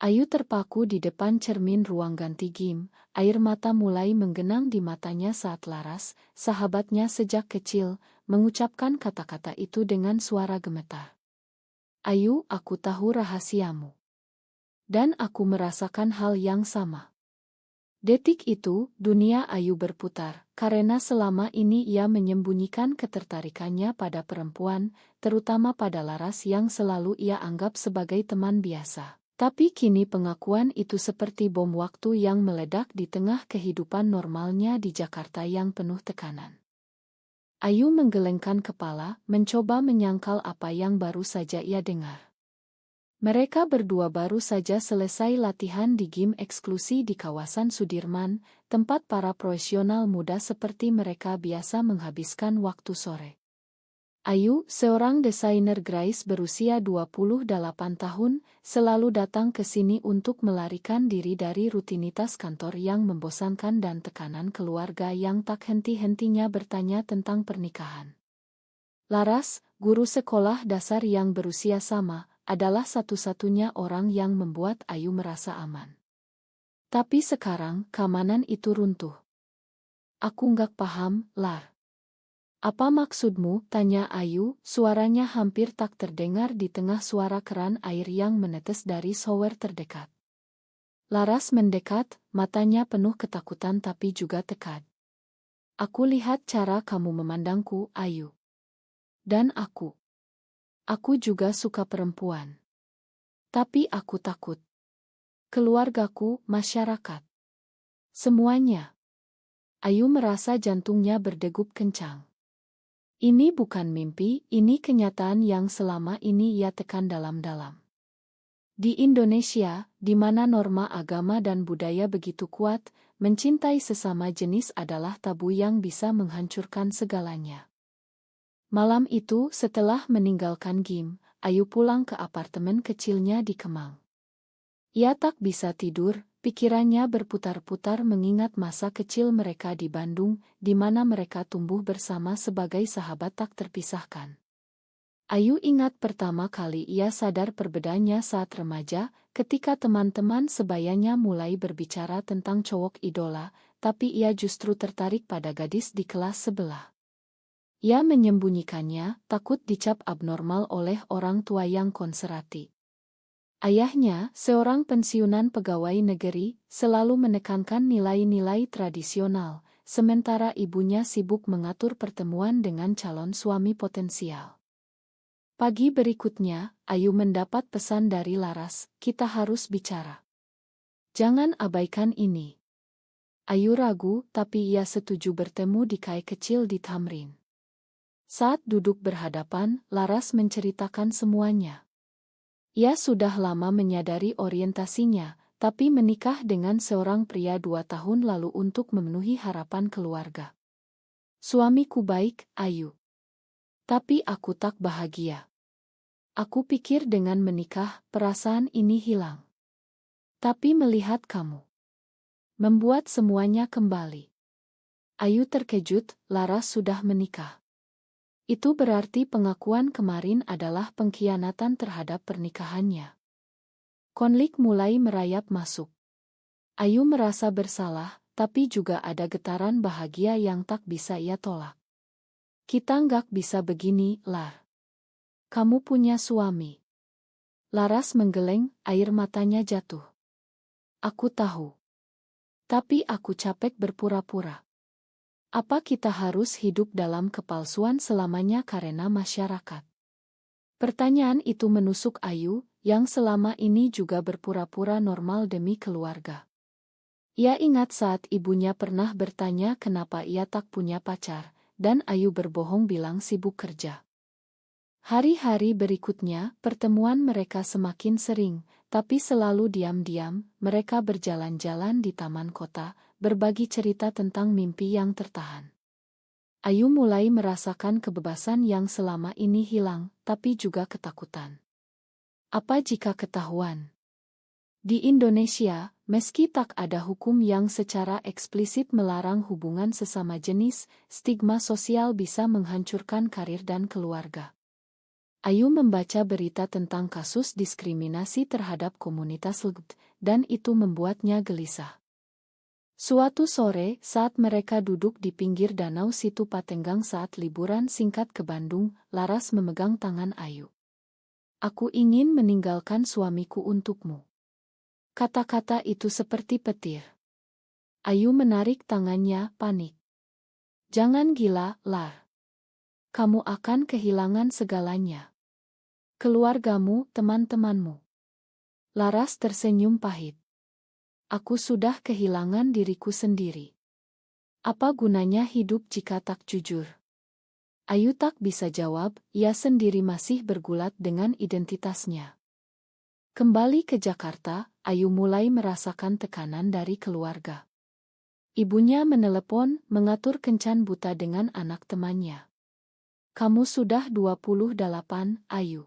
Ayu terpaku di depan cermin ruang ganti Gim, air mata mulai menggenang di matanya saat Laras, sahabatnya sejak kecil, mengucapkan kata-kata itu dengan suara gemetar. Ayu, aku tahu rahasiamu. Dan aku merasakan hal yang sama. Detik itu, dunia Ayu berputar, karena selama ini ia menyembunyikan ketertarikannya pada perempuan, terutama pada Laras yang selalu ia anggap sebagai teman biasa. Tapi kini pengakuan itu seperti bom waktu yang meledak di tengah kehidupan normalnya di Jakarta yang penuh tekanan. Ayu menggelengkan kepala, mencoba menyangkal apa yang baru saja ia dengar. Mereka berdua baru saja selesai latihan di gym eksklusi di kawasan Sudirman, tempat para profesional muda seperti mereka biasa menghabiskan waktu sore. Ayu, seorang desainer grafis berusia 28 tahun, selalu datang ke sini untuk melarikan diri dari rutinitas kantor yang membosankan dan tekanan keluarga yang tak henti-hentinya bertanya tentang pernikahan. Laras, guru sekolah dasar yang berusia sama, adalah satu-satunya orang yang membuat Ayu merasa aman. Tapi sekarang, keamanan itu runtuh. Aku nggak paham, Lar. Apa maksudmu? Tanya Ayu, suaranya hampir tak terdengar di tengah suara keran air yang menetes dari shower terdekat. Laras mendekat, matanya penuh ketakutan tapi juga tekad. Aku lihat cara kamu memandangku, Ayu. Dan aku juga suka perempuan. Tapi aku takut. Keluargaku, masyarakat. Semuanya. Ayu merasa jantungnya berdegup kencang. Ini bukan mimpi, ini kenyataan yang selama ini ia tekan dalam-dalam. Di Indonesia, di mana norma agama dan budaya begitu kuat, mencintai sesama jenis adalah tabu yang bisa menghancurkan segalanya. Malam itu, setelah meninggalkan Gim, Ayu pulang ke apartemen kecilnya di Kemang. Ia tak bisa tidur, pikirannya berputar-putar mengingat masa kecil mereka di Bandung, di mana mereka tumbuh bersama sebagai sahabat tak terpisahkan. Ayu ingat pertama kali ia sadar perbedaannya saat remaja, ketika teman-teman sebayanya mulai berbicara tentang cowok idola, tapi ia justru tertarik pada gadis di kelas sebelah. Ia menyembunyikannya, takut dicap abnormal oleh orang tua yang konservatif. Ayahnya, seorang pensiunan pegawai negeri, selalu menekankan nilai-nilai tradisional, sementara ibunya sibuk mengatur pertemuan dengan calon suami potensial. Pagi berikutnya, Ayu mendapat pesan dari Laras, kita harus bicara. Jangan abaikan ini. Ayu ragu, tapi ia setuju bertemu di kai kecil di Tamrin. Saat duduk berhadapan, Laras menceritakan semuanya. Ia sudah lama menyadari orientasinya, tapi menikah dengan seorang pria 2 tahun lalu untuk memenuhi harapan keluarga. Suamiku baik, Ayu. Tapi aku tak bahagia. Aku pikir dengan menikah, perasaan ini hilang. Tapi melihat kamu membuat semuanya kembali. Ayu terkejut, Laras sudah menikah. Itu berarti pengakuan kemarin adalah pengkhianatan terhadap pernikahannya. Konflik mulai merayap masuk. Ayu merasa bersalah, tapi juga ada getaran bahagia yang tak bisa ia tolak. Kita nggak bisa begini, Lar. Kamu punya suami. Laras menggeleng, air matanya jatuh. Aku tahu. Tapi aku capek berpura-pura. Apa kita harus hidup dalam kepalsuan selamanya karena masyarakat? Pertanyaan itu menusuk Ayu, yang selama ini juga berpura-pura normal demi keluarga. Ia ingat saat ibunya pernah bertanya kenapa ia tak punya pacar, dan Ayu berbohong bilang sibuk kerja. Hari-hari berikutnya, pertemuan mereka semakin sering, tapi selalu diam-diam, mereka berjalan-jalan di taman kota, berbagi cerita tentang mimpi yang tertahan. Ayu mulai merasakan kebebasan yang selama ini hilang, tapi juga ketakutan. Apa jika ketahuan? Di Indonesia, meski tak ada hukum yang secara eksplisit melarang hubungan sesama jenis, stigma sosial bisa menghancurkan karir dan keluarga. Ayu membaca berita tentang kasus diskriminasi terhadap komunitas LGBT, dan itu membuatnya gelisah. Suatu sore, saat mereka duduk di pinggir danau Situ Patenggang saat liburan singkat ke Bandung, Laras memegang tangan Ayu. "Aku ingin meninggalkan suamiku untukmu." Kata-kata itu seperti petir. Ayu menarik tangannya, panik. "Jangan gila, Lar. Kamu akan kehilangan segalanya. Keluargamu, teman-temanmu." Laras tersenyum pahit. "Aku sudah kehilangan diriku sendiri. Apa gunanya hidup jika tak jujur?" Ayu tak bisa jawab, ia sendiri masih bergulat dengan identitasnya. Kembali ke Jakarta, Ayu mulai merasakan tekanan dari keluarga. Ibunya menelepon, mengatur kencan buta dengan anak temannya. "Kamu sudah 28, Ayu.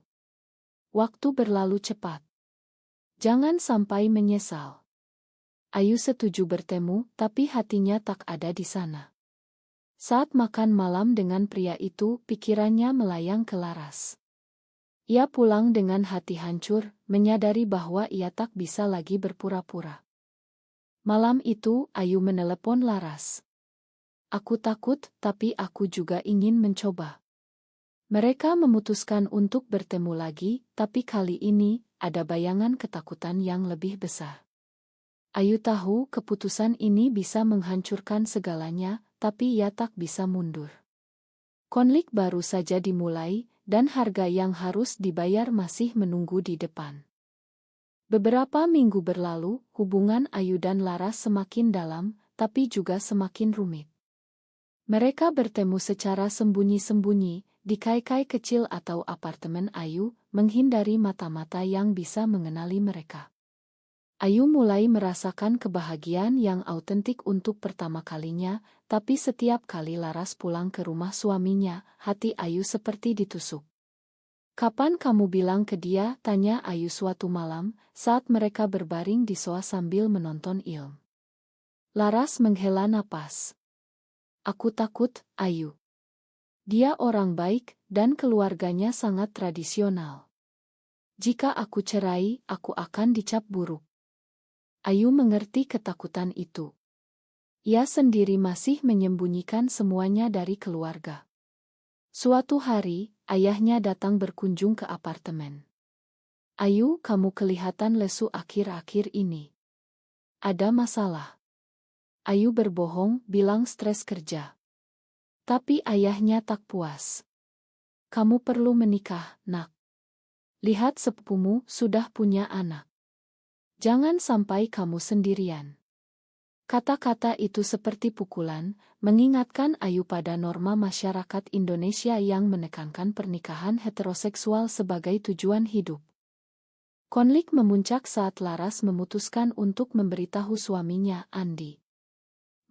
Waktu berlalu cepat. Jangan sampai menyesal." Ayu setuju bertemu, tapi hatinya tak ada di sana. Saat makan malam dengan pria itu, pikirannya melayang ke Laras. Ia pulang dengan hati hancur, menyadari bahwa ia tak bisa lagi berpura-pura. Malam itu, Ayu menelepon Laras. "Aku takut, tapi aku juga ingin mencoba." Mereka memutuskan untuk bertemu lagi, tapi kali ini, ada bayangan ketakutan yang lebih besar. Ayu tahu keputusan ini bisa menghancurkan segalanya, tapi ia tak bisa mundur. Konflik baru saja dimulai, dan harga yang harus dibayar masih menunggu di depan. Beberapa minggu berlalu, hubungan Ayu dan Laras semakin dalam, tapi juga semakin rumit. Mereka bertemu secara sembunyi-sembunyi, di kai-kai kecil atau apartemen Ayu, menghindari mata-mata yang bisa mengenali mereka. Ayu mulai merasakan kebahagiaan yang autentik untuk pertama kalinya, tapi setiap kali Laras pulang ke rumah suaminya, hati Ayu seperti ditusuk. "Kapan kamu bilang ke dia?" tanya Ayu suatu malam, saat mereka berbaring di sofa sambil menonton film. Laras menghela napas. "Aku takut, Ayu. Dia orang baik, dan keluarganya sangat tradisional. Jika aku cerai, aku akan dicap buruk." Ayu mengerti ketakutan itu. Ia sendiri masih menyembunyikan semuanya dari keluarga. Suatu hari, ayahnya datang berkunjung ke apartemen. "Ayu, kamu kelihatan lesu akhir-akhir ini. Ada masalah?" Ayu berbohong, bilang stres kerja. Tapi ayahnya tak puas. "Kamu perlu menikah, Nak. Lihat sepupumu sudah punya anak. Jangan sampai kamu sendirian." Kata-kata itu seperti pukulan, mengingatkan Ayu pada norma masyarakat Indonesia yang menekankan pernikahan heteroseksual sebagai tujuan hidup. Konflik memuncak saat Laras memutuskan untuk memberitahu suaminya, Andi.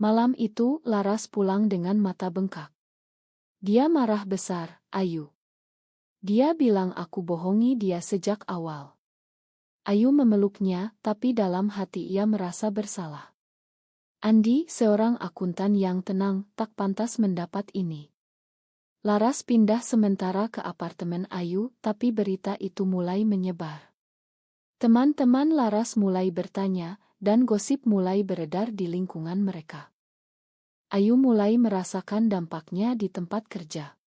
Malam itu, Laras pulang dengan mata bengkak. Dia marah besar, "Ayu. Dia bilang aku bohongi dia sejak awal." Ayu memeluknya, tapi dalam hati ia merasa bersalah. Andi, seorang akuntan yang tenang, tak pantas mendapat ini. Laras pindah sementara ke apartemen Ayu, tapi berita itu mulai menyebar. Teman-teman Laras mulai bertanya, dan gosip mulai beredar di lingkungan mereka. Ayu mulai merasakan dampaknya di tempat kerja.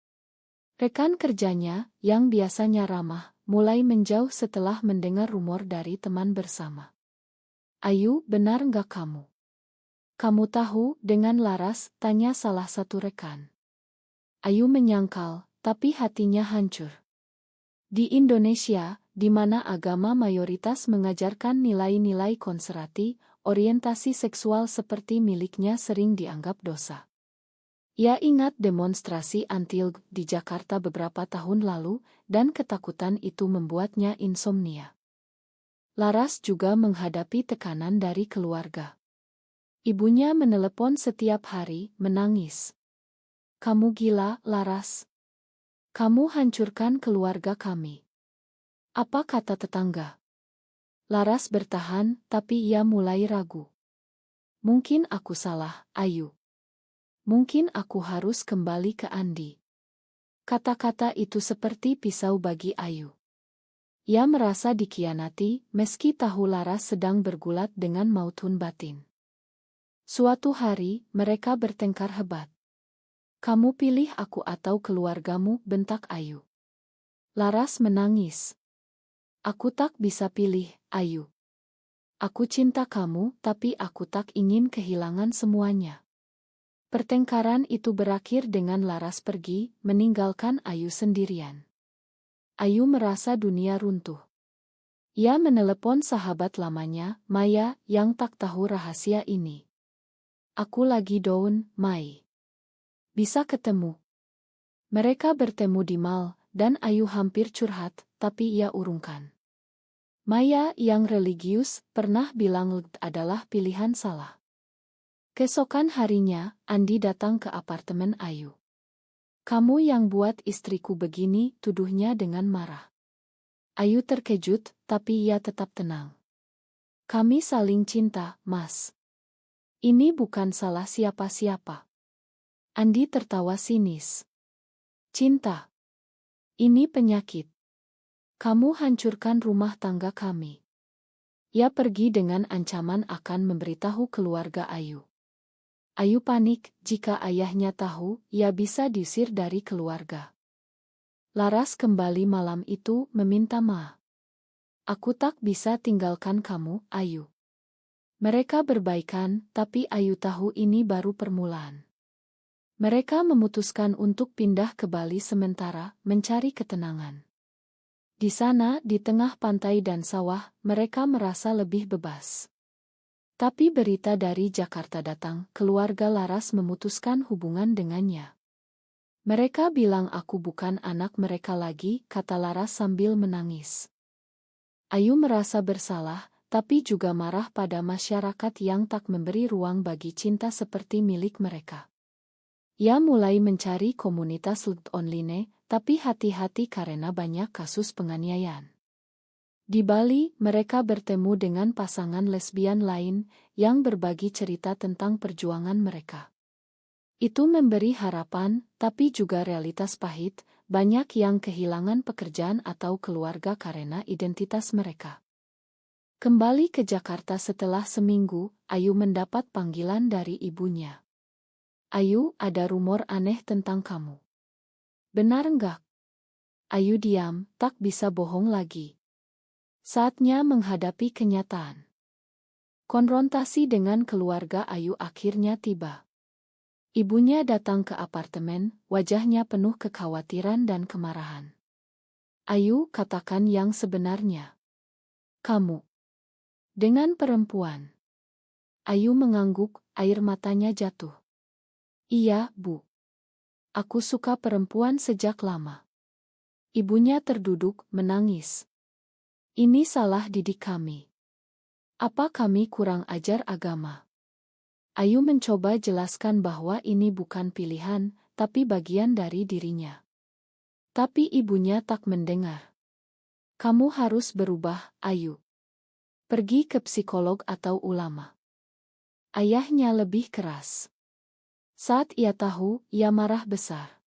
Rekan kerjanya, yang biasanya ramah, mulai menjauh setelah mendengar rumor dari teman bersama. "Ayu, benar nggak kamu? Kamu tahu, dengan Laras?" tanya salah satu rekan. Ayu menyangkal, tapi hatinya hancur. Di Indonesia, di mana agama mayoritas mengajarkan nilai-nilai konservatif, orientasi seksual seperti miliknya sering dianggap dosa. Ia ingat demonstrasi anti-LGBT di Jakarta beberapa tahun lalu, dan ketakutan itu membuatnya insomnia. Laras juga menghadapi tekanan dari keluarga. Ibunya menelepon setiap hari, menangis. "Kamu gila, Laras. Kamu hancurkan keluarga kami." Apa kata tetangga? Laras bertahan, tapi ia mulai ragu. "Mungkin aku salah, Ayu. Mungkin aku harus kembali ke Andi." Kata-kata itu seperti pisau bagi Ayu. Ia merasa dikhianati, meski tahu Laras sedang bergulat dengan mautun batin. Suatu hari, mereka bertengkar hebat. "Kamu pilih aku atau keluargamu," bentak Ayu. Laras menangis. "Aku tak bisa pilih, Ayu. Aku cinta kamu, tapi aku tak ingin kehilangan semuanya." Pertengkaran itu berakhir dengan Laras pergi, meninggalkan Ayu sendirian. Ayu merasa dunia runtuh. Ia menelepon sahabat lamanya, Maya, yang tak tahu rahasia ini. "Aku lagi down, Mai. Bisa ketemu?" Mereka bertemu di mall, dan Ayu hampir curhat, tapi ia urungkan. Maya, yang religius, pernah bilang LGD adalah pilihan salah. Keesokan harinya, Andi datang ke apartemen Ayu. "Kamu yang buat istriku begini," tuduhnya dengan marah. Ayu terkejut, tapi ia tetap tenang. "Kami saling cinta, Mas. Ini bukan salah siapa-siapa." Andi tertawa sinis. "Cinta? Ini penyakit. Kamu hancurkan rumah tangga kami." Ia pergi dengan ancaman akan memberitahu keluarga Ayu. Ayu panik, jika ayahnya tahu, ia bisa diusir dari keluarga. Laras kembali malam itu meminta maaf. "Aku tak bisa tinggalkan kamu, Ayu." Mereka berbaikan, tapi Ayu tahu ini baru permulaan. Mereka memutuskan untuk pindah ke Bali sementara, mencari ketenangan. Di sana, di tengah pantai dan sawah, mereka merasa lebih bebas. Tapi berita dari Jakarta datang, keluarga Laras memutuskan hubungan dengannya. "Mereka bilang aku bukan anak mereka lagi," kata Laras sambil menangis. Ayu merasa bersalah, tapi juga marah pada masyarakat yang tak memberi ruang bagi cinta seperti milik mereka. Ia mulai mencari komunitas LGD online, tapi hati-hati karena banyak kasus penganiayaan. Di Bali, mereka bertemu dengan pasangan lesbian lain yang berbagi cerita tentang perjuangan mereka. Itu memberi harapan, tapi juga realitas pahit, banyak yang kehilangan pekerjaan atau keluarga karena identitas mereka. Kembali ke Jakarta setelah seminggu, Ayu mendapat panggilan dari ibunya. "Ayu, ada rumor aneh tentang kamu." "Benar enggak?" Ayu diam, tak bisa bohong lagi. Saatnya menghadapi kenyataan. Konfrontasi dengan keluarga Ayu akhirnya tiba. Ibunya datang ke apartemen, wajahnya penuh kekhawatiran dan kemarahan. "Ayu, katakan yang sebenarnya. Kamu dengan perempuan?" Ayu mengangguk, air matanya jatuh. "Iya, Bu. Aku suka perempuan sejak lama." Ibunya terduduk, menangis. "Ini salah didik kami. Apa kami kurang ajar agama?" Ayu mencoba jelaskan bahwa ini bukan pilihan, tapi bagian dari dirinya. Tapi ibunya tak mendengar. "Kamu harus berubah, Ayu. Pergi ke psikolog atau ulama." Ayahnya lebih keras. Saat ia tahu, ia marah besar.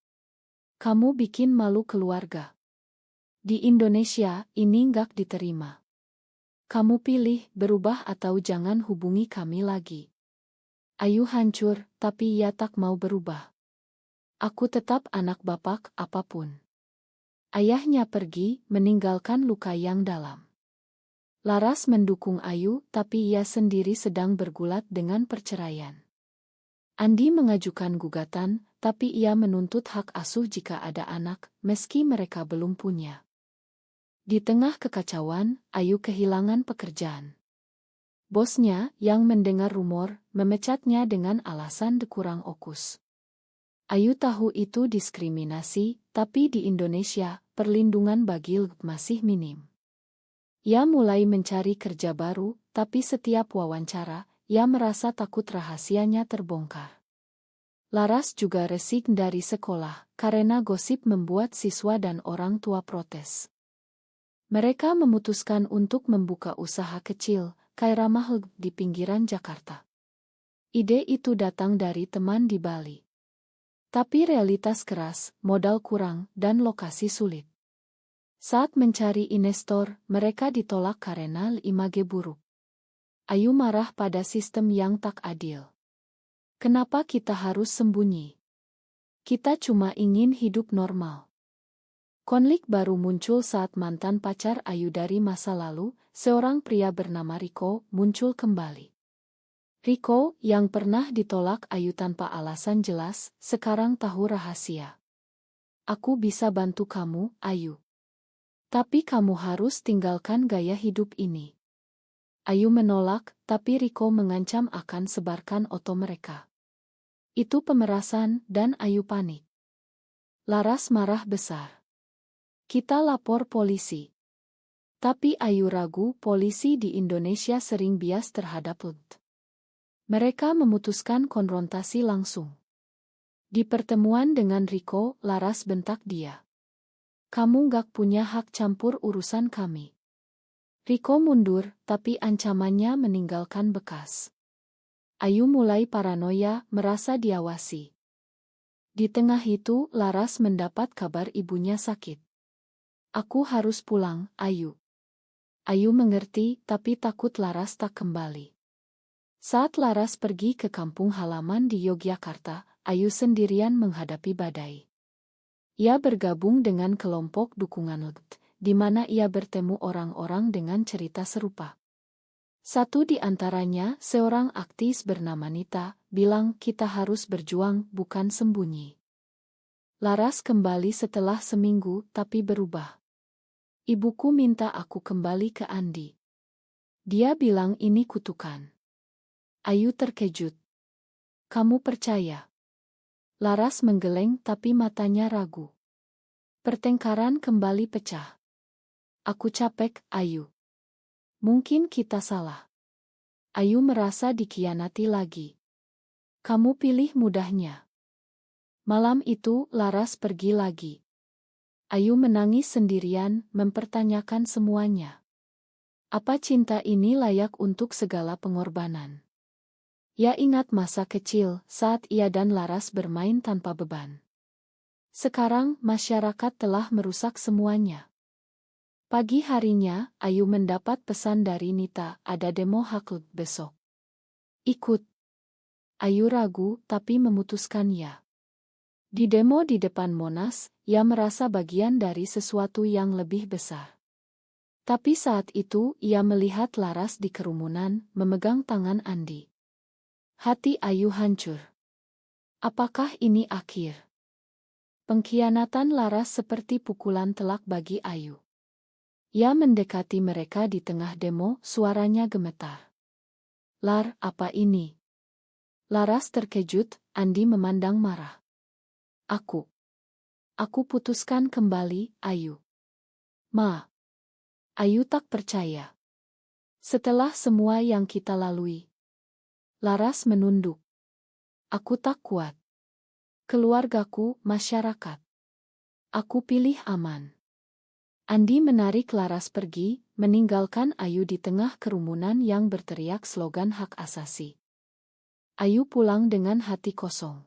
"Kamu bikin malu keluarga. Di Indonesia, ini nggak diterima. Kamu pilih, berubah atau jangan hubungi kami lagi." Ayu hancur, tapi ia tak mau berubah. "Aku tetap anak bapak, apapun." Ayahnya pergi, meninggalkan luka yang dalam. Laras mendukung Ayu, tapi ia sendiri sedang bergulat dengan perceraian. Andi mengajukan gugatan, tapi ia menuntut hak asuh jika ada anak, meski mereka belum punya. Di tengah kekacauan, Ayu kehilangan pekerjaan. Bosnya, yang mendengar rumor, memecatnya dengan alasan kurang okus. Ayu tahu itu diskriminasi, tapi di Indonesia, perlindungan bagi LGD masih minim. Ia mulai mencari kerja baru, tapi setiap wawancara, ia merasa takut rahasianya terbongkar. Laras juga resign dari sekolah, karena gosip membuat siswa dan orang tua protes. Mereka memutuskan untuk membuka usaha kecil, kayak ramah LGD di pinggiran Jakarta. Ide itu datang dari teman di Bali. Tapi realitas keras, modal kurang, dan lokasi sulit. Saat mencari investor, mereka ditolak karena image buruk. Ayu marah pada sistem yang tak adil. Kenapa kita harus sembunyi? Kita cuma ingin hidup normal. Konflik baru muncul saat mantan pacar Ayu dari masa lalu, seorang pria bernama Riko, muncul kembali. Riko, yang pernah ditolak Ayu tanpa alasan jelas, sekarang tahu rahasia. Aku bisa bantu kamu, Ayu. Tapi kamu harus tinggalkan gaya hidup ini. Ayu menolak, tapi Riko mengancam akan sebarkan foto mereka. Itu pemerasan, dan Ayu panik. Laras marah besar. Kita lapor polisi. Tapi Ayu ragu, polisi di Indonesia sering bias terhadap LUT. Mereka memutuskan konfrontasi langsung. Di pertemuan dengan Riko, Laras bentak dia. Kamu gak punya hak campur urusan kami. Riko mundur, tapi ancamannya meninggalkan bekas. Ayu mulai paranoia, merasa diawasi. Di tengah itu, Laras mendapat kabar ibunya sakit. Aku harus pulang, Ayu. Ayu mengerti, tapi takut Laras tak kembali. Saat Laras pergi ke kampung halaman di Yogyakarta, Ayu sendirian menghadapi badai. Ia bergabung dengan kelompok dukungan LUT, di mana ia bertemu orang-orang dengan cerita serupa. Satu di antaranya, seorang aktivis bernama Nita, bilang kita harus berjuang, bukan sembunyi. Laras kembali setelah seminggu, tapi berubah. Ibuku minta aku kembali ke Andi. Dia bilang ini kutukan. Ayu terkejut. Kamu percaya? Laras menggeleng tapi matanya ragu. Pertengkaran kembali pecah. Aku capek, Ayu. Mungkin kita salah. Ayu merasa dikhianati lagi. Kamu pilih mudahnya. Malam itu, Laras pergi lagi. Ayu menangis sendirian, mempertanyakan semuanya. Apa cinta ini layak untuk segala pengorbanan? Ia ingat masa kecil, saat ia dan Laras bermain tanpa beban. Sekarang, masyarakat telah merusak semuanya. Pagi harinya, Ayu mendapat pesan dari Nita, ada demo hak LUT besok. Ikut. Ayu ragu, tapi memutuskan ya. Di demo di depan Monas, ia merasa bagian dari sesuatu yang lebih besar. Tapi saat itu, ia melihat Laras di kerumunan, memegang tangan Andi. Hati Ayu hancur. Apakah ini akhir? Pengkhianatan Laras seperti pukulan telak bagi Ayu. Ia mendekati mereka di tengah demo, suaranya gemetar. Lar, apa ini? Laras terkejut, Andi memandang marah. Aku putuskan kembali, Ayu. Ma. Ayu tak percaya. Setelah semua yang kita lalui. Laras menunduk. Aku tak kuat. Keluargaku, masyarakat. Aku pilih aman. Andi menarik Laras pergi, meninggalkan Ayu di tengah kerumunan yang berteriak slogan hak asasi. Ayu pulang dengan hati kosong.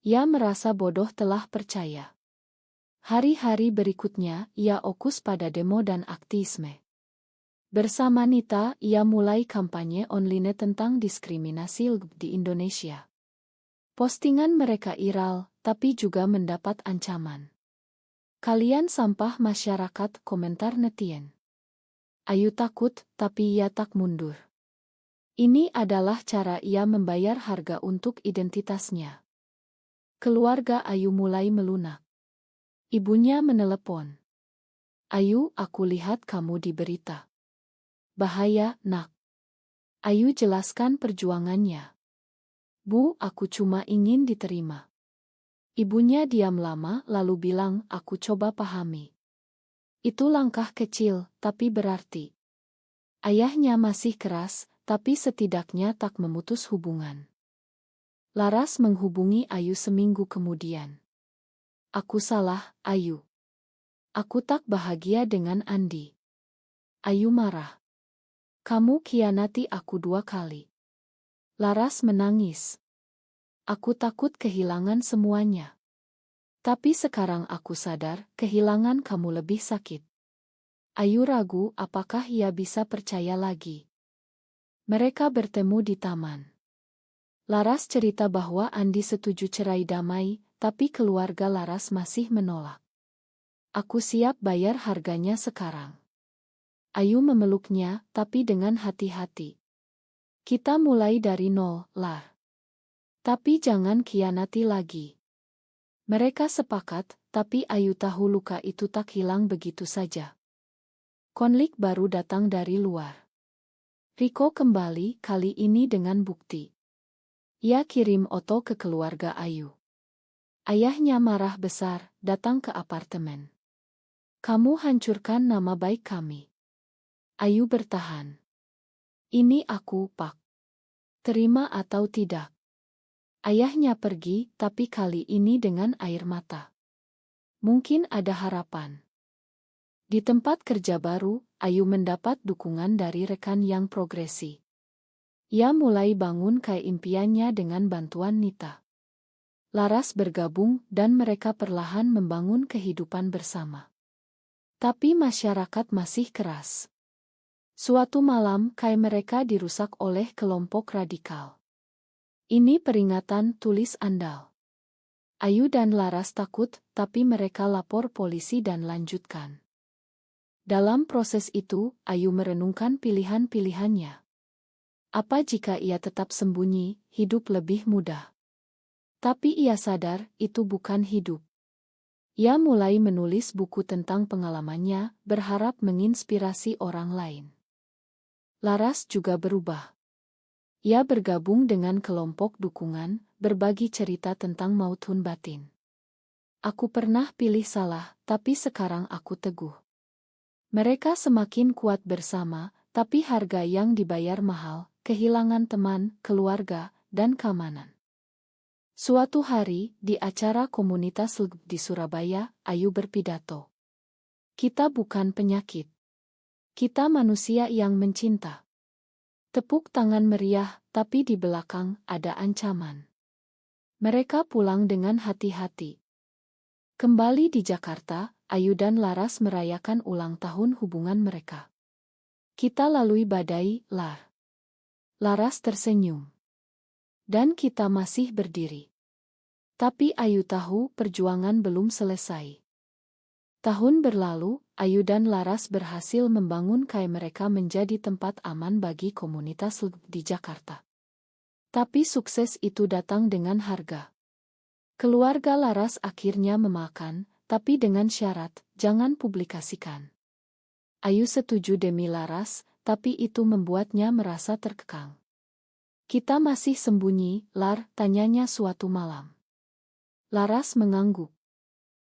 Ia merasa bodoh telah percaya. Hari-hari berikutnya, ia fokus pada demo dan aktivisme. Bersama Nita, ia mulai kampanye online tentang diskriminasi LGBT di Indonesia. Postingan mereka viral, tapi juga mendapat ancaman. Kalian sampah masyarakat, komentar netizen. Ayu takut, tapi ia tak mundur. Ini adalah cara ia membayar harga untuk identitasnya. Keluarga Ayu mulai melunak. Ibunya menelepon. Ayu, aku lihat kamu di berita. Bahaya, nak. Ayu jelaskan perjuangannya. Bu, aku cuma ingin diterima. Ibunya diam lama lalu bilang, aku coba pahami. Itu langkah kecil, tapi berarti. Ayahnya masih keras, tapi setidaknya tak memutus hubungan. Laras menghubungi Ayu seminggu kemudian. Aku salah, Ayu. Aku tak bahagia dengan Andi. Ayu marah. Kamu khianati aku 2 kali. Laras menangis. Aku takut kehilangan semuanya. Tapi sekarang aku sadar, kehilangan kamu lebih sakit. Ayu ragu apakah ia bisa percaya lagi. Mereka bertemu di taman. Laras cerita bahwa Andi setuju cerai damai, tapi keluarga Laras masih menolak. Aku siap bayar harganya sekarang. Ayu memeluknya, tapi dengan hati-hati. Kita mulai dari nol, Lar. Tapi jangan khianati lagi. Mereka sepakat, tapi Ayu tahu luka itu tak hilang begitu saja. Konflik baru datang dari luar. Riko kembali, kali ini dengan bukti. Ia kirim Oto ke keluarga Ayu. Ayahnya marah besar, datang ke apartemen. Kamu hancurkan nama baik kami. Ayu bertahan. Ini aku, Pak. Terima atau tidak? Ayahnya pergi, tapi kali ini dengan air mata. Mungkin ada harapan. Di tempat kerja baru, Ayu mendapat dukungan dari rekan yang progresi. Ia mulai bangun impiannya dengan bantuan Nita. Laras bergabung dan mereka perlahan membangun kehidupan bersama. Tapi masyarakat masih keras. Suatu malam, mereka dirusak oleh kelompok radikal. Ini peringatan, tulis andal. Ayu dan Laras takut, tapi mereka lapor polisi dan lanjutkan. Dalam proses itu, Ayu merenungkan pilihan-pilihannya. Apa jika ia tetap sembunyi, hidup lebih mudah? Tapi ia sadar, itu bukan hidup. Ia mulai menulis buku tentang pengalamannya, berharap menginspirasi orang lain. Laras juga berubah. Ia bergabung dengan kelompok dukungan, berbagi cerita tentang mautun batin. Aku pernah pilih salah, tapi sekarang aku teguh. Mereka semakin kuat bersama, tapi harga yang dibayar mahal, kehilangan teman, keluarga, dan keamanan. Suatu hari, di acara komunitas LGB di Surabaya, Ayu berpidato. Kita bukan penyakit. Kita manusia yang mencinta. Tepuk tangan meriah, tapi di belakang ada ancaman. Mereka pulang dengan hati-hati. Kembali di Jakarta, Ayu dan Laras merayakan ulang tahun hubungan mereka. Kita lalui badai, Lar. Laras tersenyum. Dan kita masih berdiri. Tapi Ayu tahu perjuangan belum selesai. Tahun berlalu, Ayu dan Laras berhasil membangun mereka menjadi tempat aman bagi komunitas LGB di Jakarta. Tapi sukses itu datang dengan harga. Keluarga Laras akhirnya memakan, tapi dengan syarat, jangan publikasikan. Ayu setuju demi Laras, tapi itu membuatnya merasa terkekang. Kita masih sembunyi, Lar, tanyanya suatu malam. Laras mengangguk.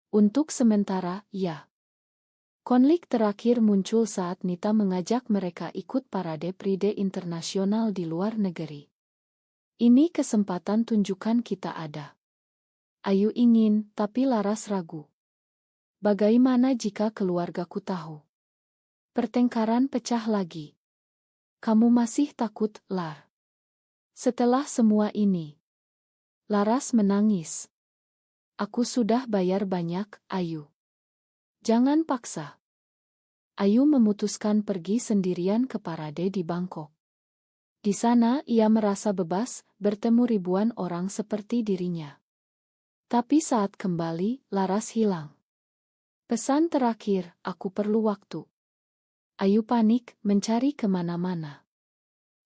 Untuk sementara, ya. Konflik terakhir muncul saat Nita mengajak mereka ikut parade Pride internasional di luar negeri. Ini kesempatan tunjukkan kita ada. Ayu ingin, tapi Laras ragu. Bagaimana jika keluargaku tahu? Pertengkaran pecah lagi. Kamu masih takut, Lar? Setelah semua ini. Laras menangis. Aku sudah bayar banyak, Ayu. Jangan paksa. Ayu memutuskan pergi sendirian ke parade di Bangkok. Di sana ia merasa bebas, bertemu ribuan orang seperti dirinya. Tapi saat kembali, Laras hilang. Pesan terakhir, aku perlu waktu. Ayu panik, mencari kemana-mana.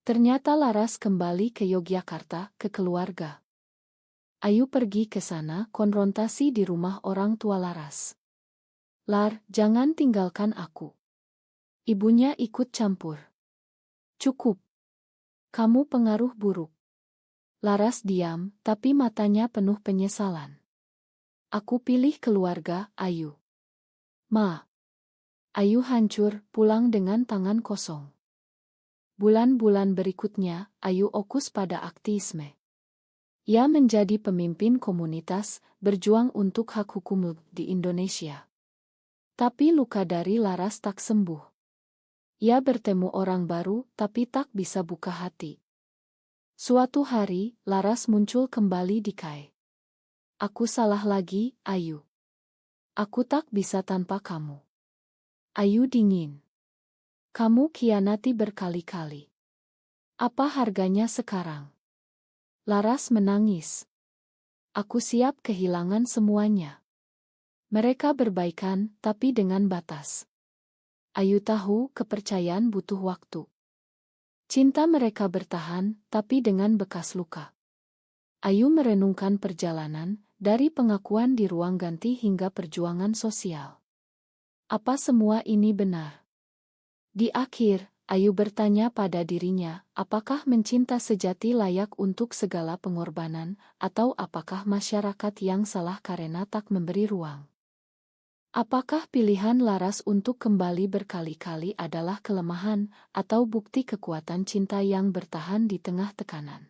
Ternyata Laras kembali ke Yogyakarta, ke keluarga. Ayu pergi ke sana, konfrontasi di rumah orang tua Laras. Lar, jangan tinggalkan aku. Ibunya ikut campur. Cukup. Kamu pengaruh buruk. Laras diam, tapi matanya penuh penyesalan. Aku pilih keluarga, Ayu. Ma. Ayu hancur, pulang dengan tangan kosong. Bulan-bulan berikutnya, Ayu fokus pada aktivisme. Ia menjadi pemimpin komunitas, berjuang untuk hak hukum di Indonesia. Tapi luka dari Laras tak sembuh. Ia bertemu orang baru, tapi tak bisa buka hati. Suatu hari, Laras muncul kembali di Kai. Aku salah lagi, Ayu. Aku tak bisa tanpa kamu. Ayu dingin. Kamu khianati berkali-kali. Apa harganya sekarang? Laras menangis. Aku siap kehilangan semuanya. Mereka berbaikan, tapi dengan batas. Ayu tahu kepercayaan butuh waktu. Cinta mereka bertahan, tapi dengan bekas luka. Ayu merenungkan perjalanan, dari pengakuan di ruang ganti hingga perjuangan sosial. Apa semua ini benar? Di akhir, Ayu bertanya pada dirinya, apakah mencinta sejati layak untuk segala pengorbanan, atau apakah masyarakat yang salah karena tak memberi ruang? Apakah pilihan Laras untuk kembali berkali-kali adalah kelemahan, atau bukti kekuatan cinta yang bertahan di tengah tekanan?